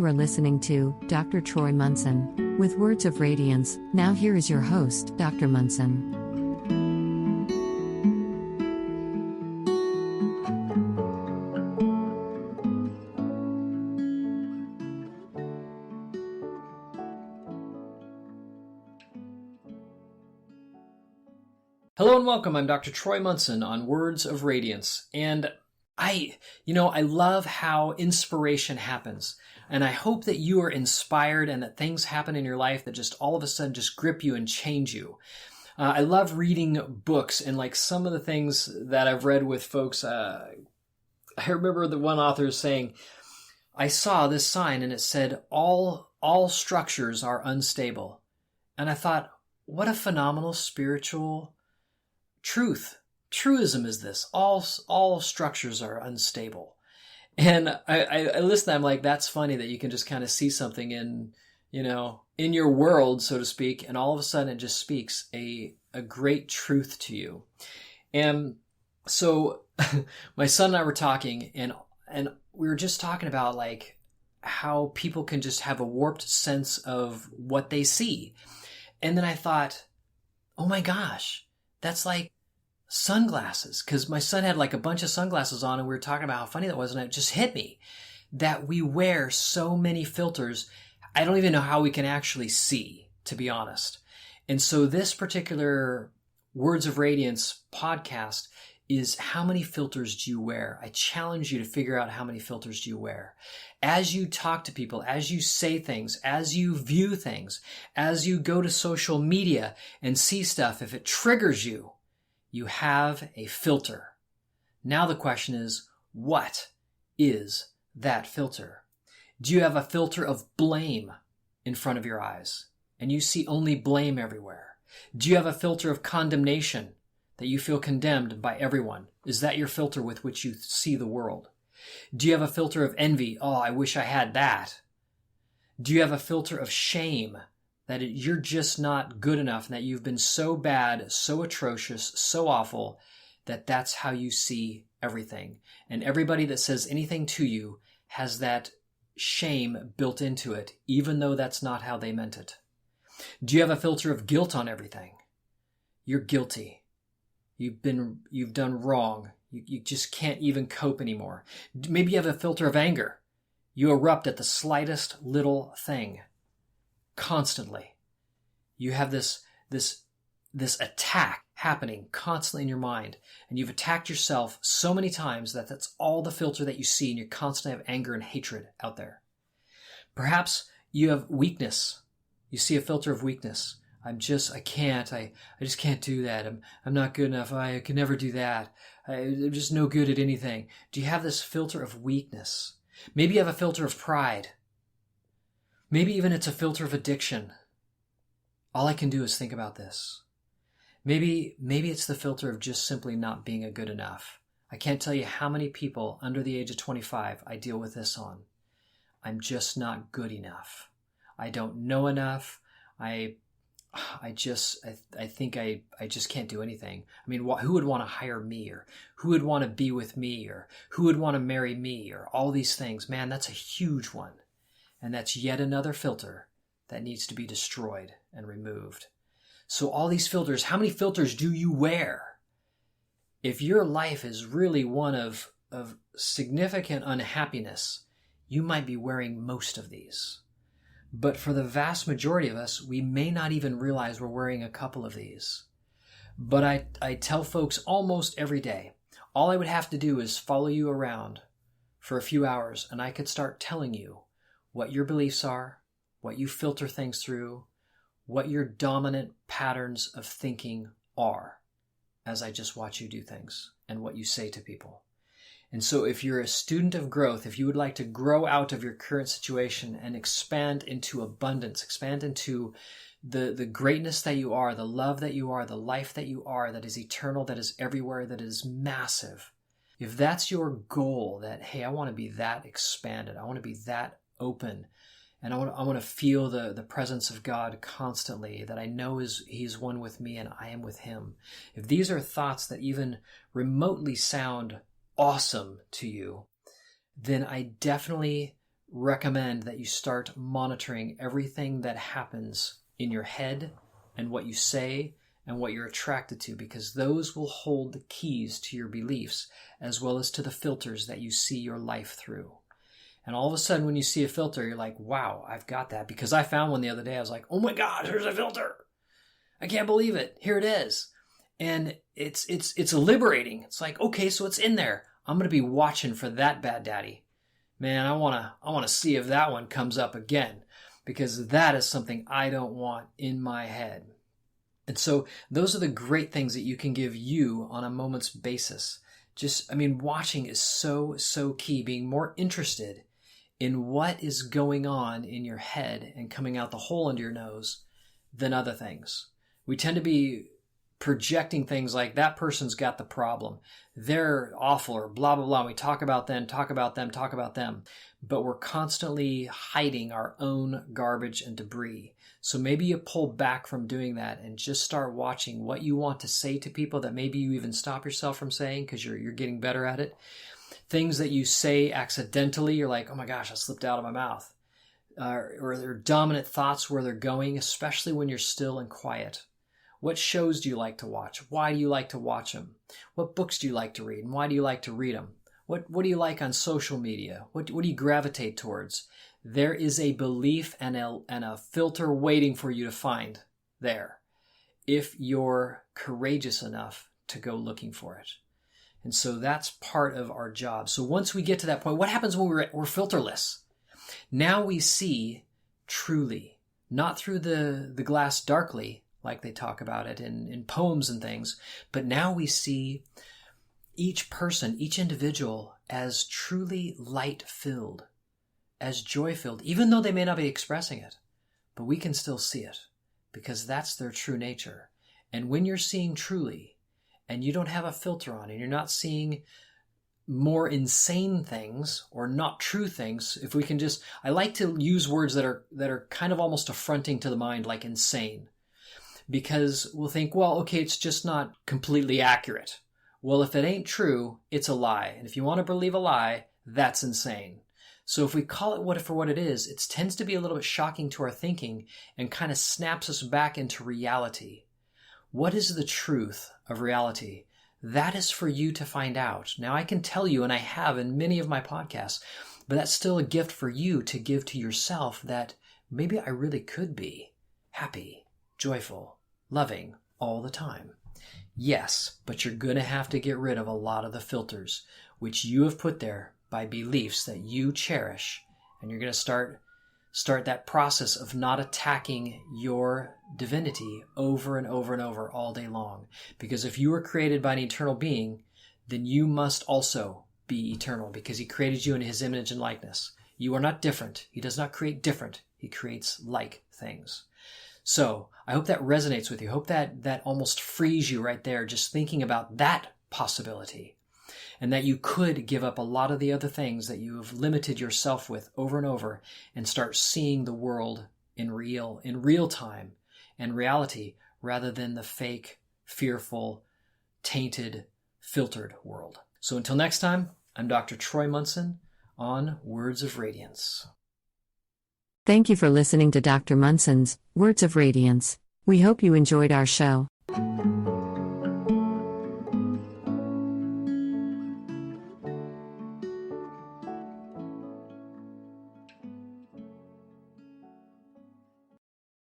are listening to Dr. Troy Munson with Words of Radiance. Now here is your host, Dr. Munson. Hello and welcome. I'm Dr. Troy Munson on Words of Radiance. And I love how inspiration happens. And I hope that you are inspired and that things happen in your life that just all of a sudden just grip you and change you. I love reading books, and like some of the things that I've read with folks, I remember the one author saying, I saw this sign and it said, all structures are unstable. And I thought, what a phenomenal spiritual truism is this. All structures are unstable. And I listen, I'm like, that's funny that you can just kind of see something in your world, so to speak, and all of a sudden it just speaks a great truth to you. And so my son and I were talking, and we were just talking about like how people can just have a warped sense of what they see. And then I thought, oh my gosh, that's like sunglasses, because my son had like a bunch of sunglasses on and we were talking about how funny that was, and it just hit me that we wear so many filters. I don't even know how we can actually see, to be honest. And so this particular Words of Radiance podcast is, how many filters do you wear? I challenge you to figure out how many filters do you wear. As you talk to people, as you say things, as you view things, as you go to social media and see stuff, if it triggers you, you have a filter. Now the question is, what is that filter? Do you have a filter of blame in front of your eyes and you see only blame everywhere? Do you have a filter of condemnation, that you feel condemned by everyone? Is that your filter with which you see the world? Do you have a filter of envy? Oh, I wish I had that. Do you have a filter of shame, that you're just not good enough, and that you've been so bad, so atrocious, so awful, that that's how you see everything? And everybody that says anything to you has that shame built into it, even though that's not how they meant it. Do you have a filter of guilt on everything? You're guilty. You've done wrong. You just can't even cope anymore. Maybe you have a filter of anger. You erupt at the slightest little thing. Constantly. You have this attack happening constantly in your mind, and you've attacked yourself so many times that that's all the filter that you see, and you constantly have anger and hatred out there. Perhaps you have weakness. You see a filter of weakness. I just can't do that. I'm not good enough. I can never do that. I'm just no good at anything. Do you have this filter of weakness? Maybe you have a filter of pride. Maybe even it's a filter of addiction. All I can do is think about this. Maybe it's the filter of just simply not being good enough. I can't tell you how many people under the age of 25 I deal with this on. I'm just not good enough. I don't know enough. I think I just can't do anything. I mean, who would want to hire me, or who would want to be with me, or who would want to marry me, or all these things? Man, that's a huge one. And that's yet another filter that needs to be destroyed and removed. So all these filters, how many filters do you wear? If your life is really one of significant unhappiness, you might be wearing most of these. But for the vast majority of us, we may not even realize we're wearing a couple of these. But I tell folks almost every day, all I would have to do is follow you around for a few hours, and I could start telling you what your beliefs are, what you filter things through, what your dominant patterns of thinking are, as I just watch you do things and what you say to people. And so if you're a student of growth, if you would like to grow out of your current situation and expand into abundance, expand into the greatness that you are, the love that you are, the life that you are, that is eternal, that is everywhere, that is massive. If that's your goal, that, hey, I want to be that expanded, I want to be that open, and I want to feel the presence of God constantly, that I know He's one with me and I am with Him. If these are thoughts that even remotely sound awesome to you, then I definitely recommend that you start monitoring everything that happens in your head and what you say and what you're attracted to, because those will hold the keys to your beliefs as well as to the filters that you see your life through. And all of a sudden, when you see a filter, you're like, wow, I've got that. Because I found one the other day. I was like, oh my God, here's a filter. I can't believe it. Here it is. And it's liberating. It's like, okay, so it's in there. I'm going to be watching for that bad daddy. Man, I want to see if that one comes up again, because that is something I don't want in my head. And so those are the great things that you can give you on a moment's basis. Watching is so key. Being more interested in what is going on in your head and coming out the hole under your nose than other things. We tend to be projecting things like, that person's got the problem, they're awful, or blah, blah, blah. We talk about them. But we're constantly hiding our own garbage and debris. So maybe you pull back from doing that and just start watching what you want to say to people that maybe you even stop yourself from saying because you're getting better at it. Things that you say accidentally, you're like, oh my gosh, I slipped out of my mouth. Or their dominant thoughts, where they're going, especially when you're still and quiet. What shows do you like to watch? Why do you like to watch them? What books do you like to read? And why do you like to read them? What do you like on social media? What do you gravitate towards? There is a belief and a filter waiting for you to find there, if you're courageous enough to go looking for it. And so that's part of our job. So once we get to that point, what happens when we're filterless? Now we see truly, not through the glass darkly, like they talk about it in poems and things, but now we see each person, each individual, as truly light-filled, as joy-filled, even though they may not be expressing it. But we can still see it, because that's their true nature. And when you're seeing truly, and you don't have a filter on, and you're not seeing more insane things or not true things, if we can just, I like to use words that are kind of almost affronting to the mind, like insane, because we'll think, well, okay, it's just not completely accurate. Well, if it ain't true, it's a lie. And if you want to believe a lie, that's insane. So if we call it for what it is, it tends to be a little bit shocking to our thinking and kind of snaps us back into reality. What is the truth of reality? That is for you to find out. Now, I can tell you, and I have in many of my podcasts, but that's still a gift for you to give to yourself, that maybe I really could be happy, joyful, loving all the time. Yes, but you're going to have to get rid of a lot of the filters which you have put there by beliefs that you cherish. And you're going to start that process of not attacking your divinity over and over and over all day long. Because if you were created by an eternal being, then you must also be eternal, because he created you in his image and likeness. You are not different. He does not create different. He creates like things. So I hope that resonates with you. I hope that almost frees you right there, just thinking about that possibility. And that you could give up a lot of the other things that you have limited yourself with over and over, and start seeing the world in real time and reality, rather than the fake, fearful, tainted, filtered world. So until next time, I'm Dr. Troy Munson on Words of Radiance. Thank you for listening to Dr. Munson's Words of Radiance. We hope you enjoyed our show.